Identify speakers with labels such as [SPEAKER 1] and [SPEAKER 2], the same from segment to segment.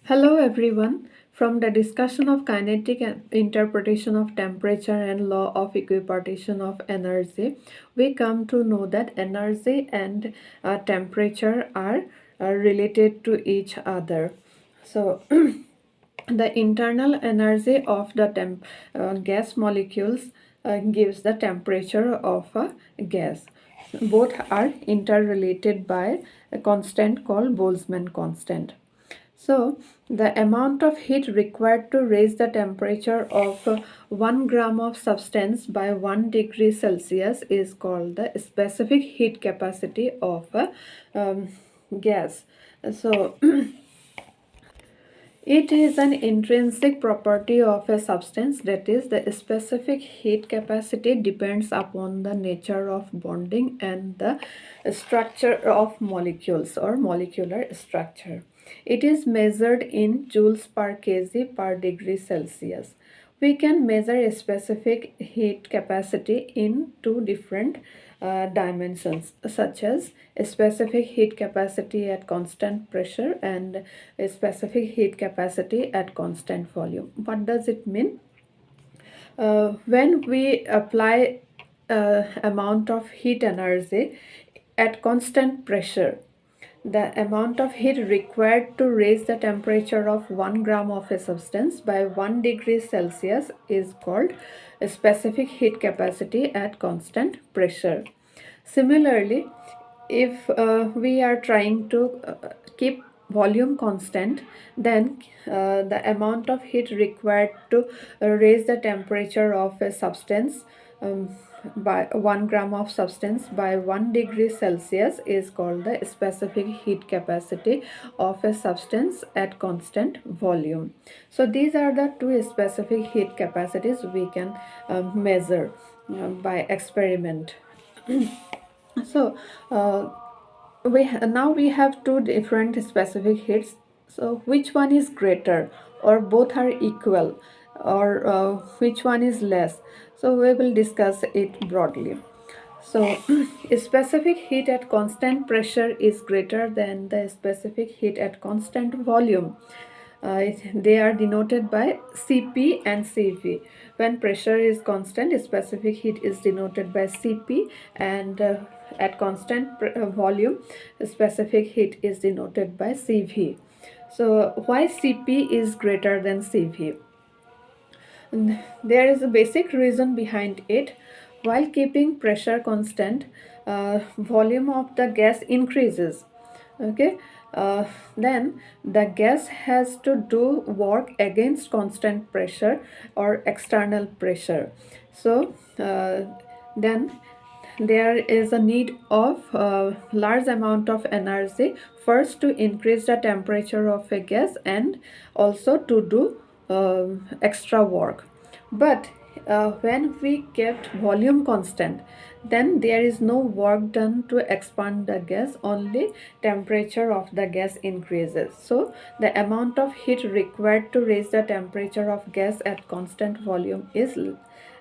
[SPEAKER 1] Hello everyone. From the discussion of kinetic interpretation of temperature and law of equipartition of energy, we come to know that energy and temperature are related to each other. So the internal energy of the gas molecules gives the temperature of a gas. Both are interrelated by a constant called Boltzmann constant. So, the amount of heat required to raise the temperature of 1 gram of substance by 1 degree Celsius is called the specific heat capacity of a gas. So, it is an intrinsic property of a substance, that is, the specific heat capacity depends upon the nature of bonding and the structure of molecules or molecular structure. It is measured in joules per kg per degree Celsius. We can measure a specific heat capacity in two different dimensions, such as a specific heat capacity at constant pressure and a specific heat capacity at constant volume. What does it mean? When we apply amount of heat energy at constant pressure, the amount of heat required to raise the temperature of 1 gram of a substance by 1 degree Celsius is called a specific heat capacity at constant pressure. Similarly, if we are trying to keep volume constant, then the amount of heat required to raise the temperature of a substance by 1 gram of substance by 1 degree Celsius is called the specific heat capacity of a substance at constant volume. So these are the two specific heat capacities we can measure by experiment. So now we have two different specific heats. So which one is greater, or both are equal, or which one is less? So we will discuss it broadly. So specific heat at constant pressure is greater than the specific heat at constant volume. They are denoted by Cp and Cv. When pressure is constant, specific heat is denoted by Cp, and at constant volume, specific heat is denoted by Cv. So why Cp is greater than Cv? There is a basic reason behind it. While keeping pressure constant, volume of the gas increases. Okay, then the gas has to do work against constant pressure or external pressure. So then there is a need of large amount of energy, first to increase the temperature of a gas and also to do extra work. But when we kept volume constant, then there is no work done to expand the gas, only temperature of the gas increases. So the amount of heat required to raise the temperature of gas at constant volume is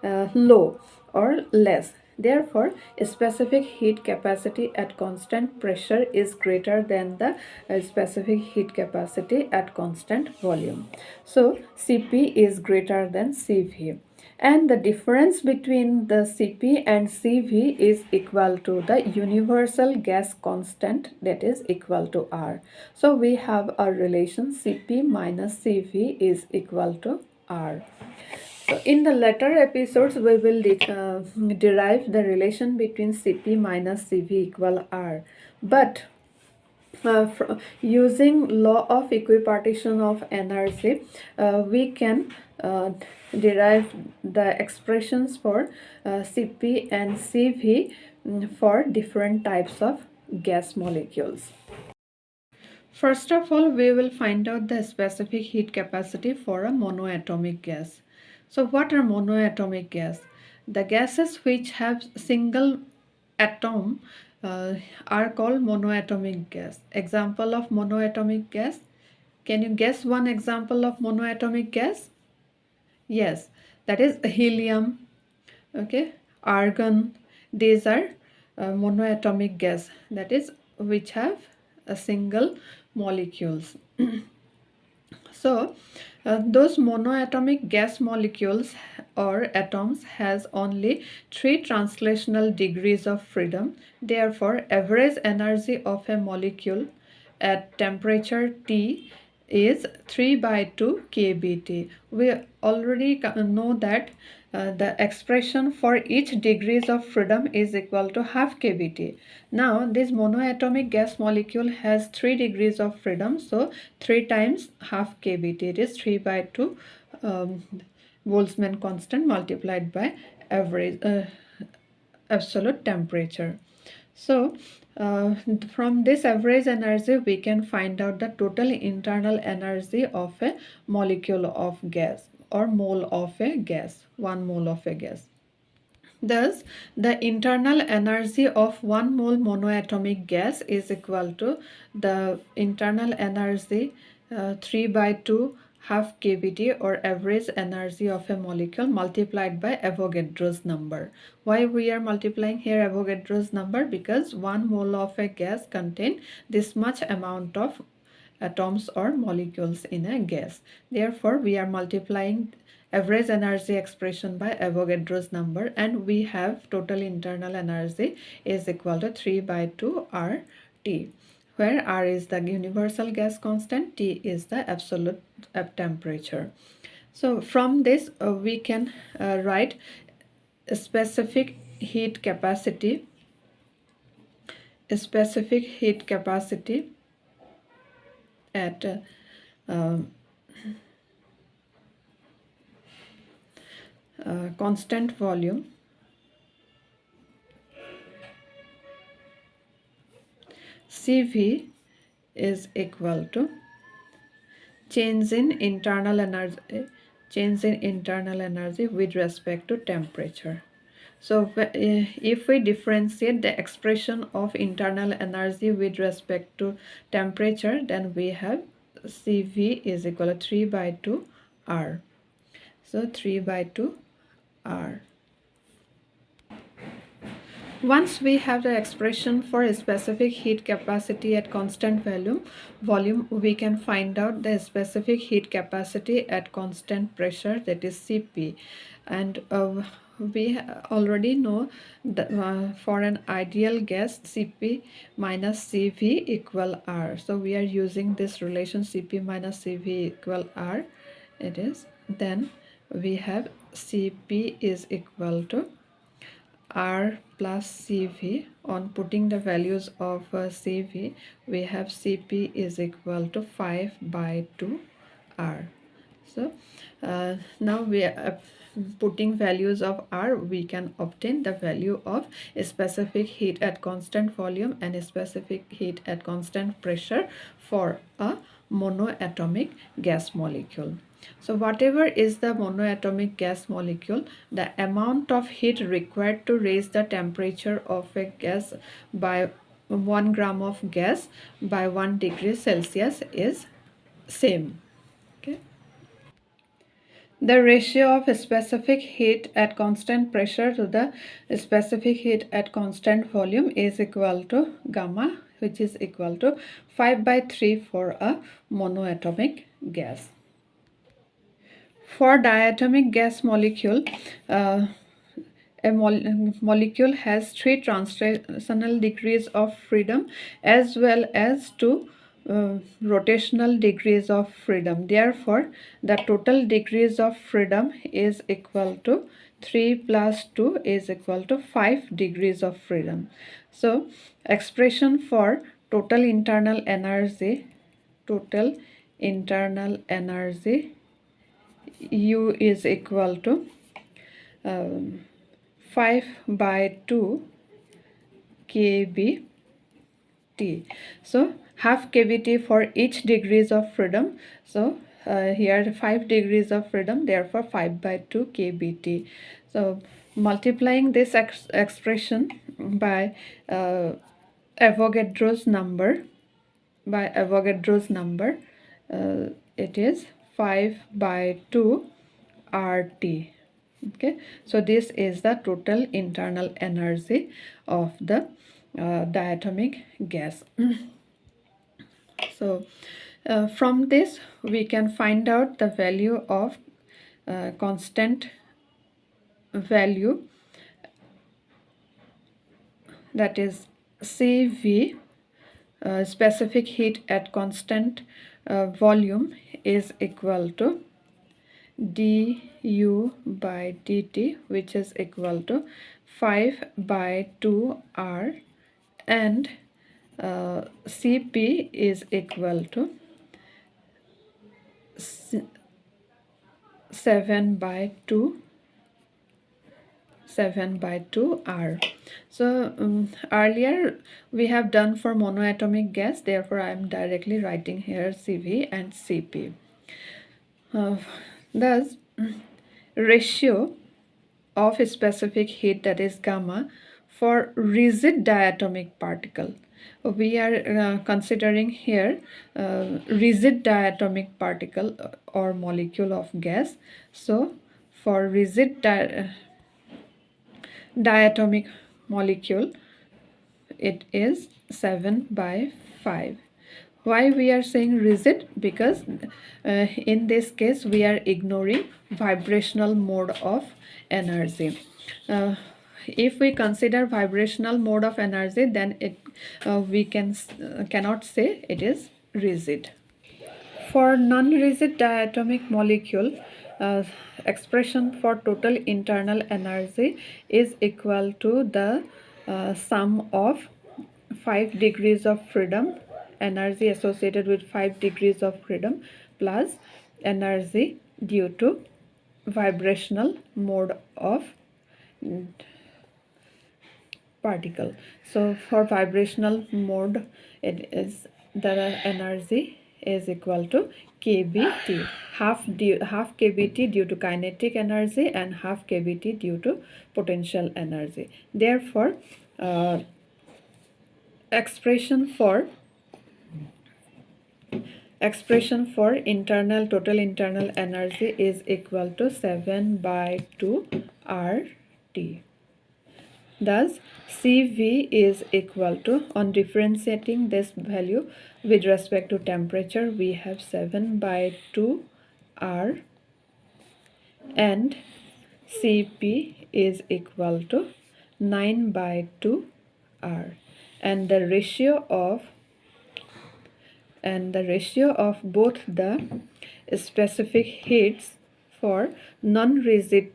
[SPEAKER 1] low or less. Therefore, a specific heat capacity at constant pressure is greater than the specific heat capacity at constant volume. So, Cp is greater than Cv. And the difference between the Cp and Cv is equal to the universal gas constant, that is equal to R. So, we have a relation Cp minus Cv is equal to R. So in the later episodes, we will derive the relation between Cp minus Cv equal R. But using law of equipartition of energy, we can derive the expressions for Cp and Cv for different types of gas molecules. First of all, we will find out the specific heat capacity for a monoatomic gas. So what are monoatomic gas? The gases which have single atom are called monoatomic gas. Example of monoatomic gas. Can you guess one example of monoatomic gas? Yes, that is helium, okay, argon. These are monoatomic gas, that is which have a single molecules. So those monoatomic gas molecules or atoms has only 3 translational degrees of freedom. Therefore, average energy of a molecule at temperature T is 3 by 2 kBT. We already know that the expression for each degrees of freedom is equal to half kBT. Now this monoatomic gas molecule has 3 degrees of freedom, so 3 times half kBT, it is 3 by 2 Boltzmann constant multiplied by average absolute temperature. So from this average energy we can find out the total internal energy of a molecule of gas or mole of a gas, 1 mole of a gas. Thus, the internal energy of 1 mole monoatomic gas is equal to the internal energy 3 by 2 half kBT or average energy of a molecule multiplied by Avogadro's number. Why we are multiplying here Avogadro's number? Because 1 mole of a gas contain this much amount of atoms or molecules in a gas. Therefore, we are multiplying average energy expression by Avogadro's number, and we have total internal energy is equal to 3 by 2 RT, where R is the universal gas constant, T is the absolute temperature. So from this we can write a specific heat capacity at constant volume CV is equal to change in internal energy with respect to temperature. So if we differentiate the expression of internal energy with respect to temperature, then we have CV is equal to 3 by 2 R. So 3 by 2 R. Once we have the expression for a specific heat capacity at constant volume, we can find out the specific heat capacity at constant pressure, that is Cp. And we already know that for an ideal gas, Cp minus Cv equal R. So we are using this relation Cp minus Cv equal R. It is, then we have Cp is equal to R plus Cv. On putting the values of Cv, we have Cp is equal to 5 by 2 R. So now we are putting values of R, we can obtain the value of a specific heat at constant volume and a specific heat at constant pressure for a monoatomic gas molecule. So whatever is the monoatomic gas molecule, the amount of heat required to raise the temperature of a gas by 1 gram of gas by 1 degree Celsius is same. Okay. The ratio of specific heat at constant pressure to the specific heat at constant volume is equal to gamma, which is equal to 5 by 3 for a monoatomic gas. For diatomic gas molecule, a molecule has 3 translational degrees of freedom as well as 2 rotational degrees of freedom. Therefore, the total degrees of freedom is equal to 3 plus 2 is equal to 5 degrees of freedom. So, expression for total internal energy U is equal to 5 by 2 kBT. So half kBT for each degrees of freedom. So here 5 degrees of freedom, therefore 5 by 2 kBT. So multiplying this expression by Avogadro's number, it is 5 by 2 RT. Okay, so this is the total internal energy of the diatomic gas. So From this we can find out the value of constant value, that is Cv, specific heat at constant volume, is equal to du by dt, which is equal to 5 by 2 R, and Cp is equal to 7 by 2 R. So earlier we have done for monoatomic gas, therefore I am directly writing here Cv and Cp. Thus ratio of specific heat, that is gamma, for rigid diatomic particle. We are considering here rigid diatomic particle or molecule of gas. So for rigid diatomic molecule, it is 7 by 5. Why we are saying rigid? Because in this case we are ignoring vibrational mode of energy. If we consider vibrational mode of energy, then we cannot say it is rigid. For non-rigid diatomic molecule, expression for total internal energy is equal to the sum of 5 degrees of freedom, energy associated with 5 degrees of freedom, plus energy due to vibrational mode of particle. So for vibrational mode, it is the energy is equal to kBT, half kBT due to kinetic energy and half kBT due to potential energy. Therefore expression for total internal energy is equal to 7 by 2 RT. Thus Cv is equal to, on differentiating this value with respect to temperature, we have 7 by 2 R, and Cp is equal to 9 by 2 R, and the ratio of both the specific heats for non-rigid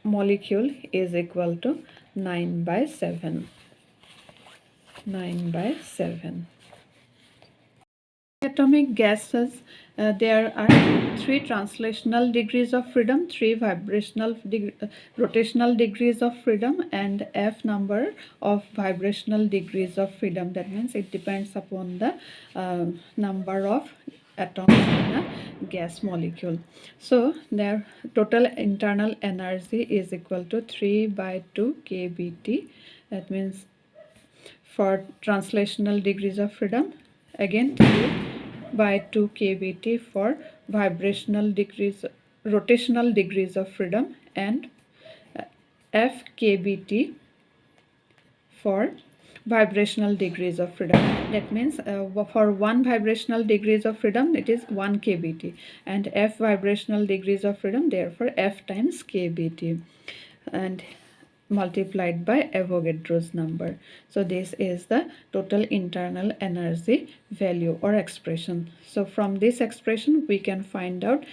[SPEAKER 1] molecule is equal to 9 by 7. Atomic gases, there are 3 translational degrees of freedom, 3 rotational degrees of freedom, and F number of vibrational degrees of freedom. That means it depends upon the number of atoms in a gas molecule. So their total internal energy is equal to 3 by 2 kBT. That means for translational degrees of freedom, again 3 by 2 kBT for rotational degrees of freedom, and F kBT for vibrational degrees of freedom. That means for 1 vibrational degrees of freedom, it is 1 kBT, and F vibrational degrees of freedom, therefore F times kBT, and multiplied by Avogadro's number. So this is the total internal energy value or expression. So from this expression we can find out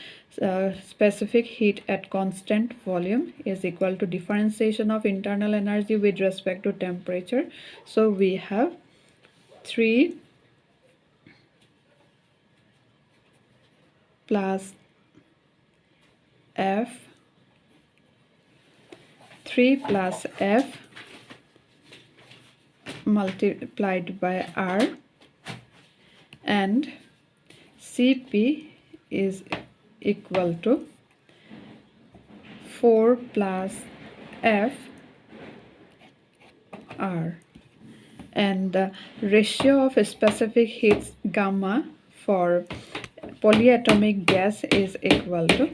[SPEAKER 1] specific heat at constant volume is equal to differentiation of internal energy with respect to temperature. So we have 3 plus F 3 plus F multiplied by R, and Cp is equal to 4 plus F R, and the ratio of specific heats gamma for polyatomic gas is equal to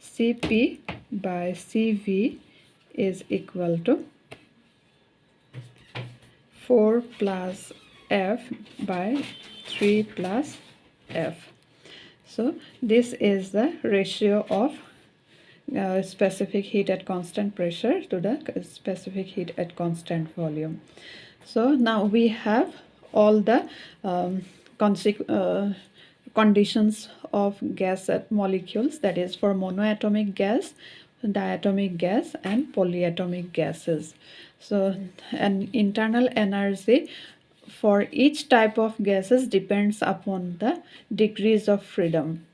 [SPEAKER 1] Cp by Cv is equal to 4 plus F by 3 plus F. So this is the ratio of specific heat at constant pressure to the specific heat at constant volume. So now we have all the conditions of gas at molecules, that is for monoatomic gas, diatomic gas and polyatomic gases. So an internal energy for each type of gases depends upon the degrees of freedom.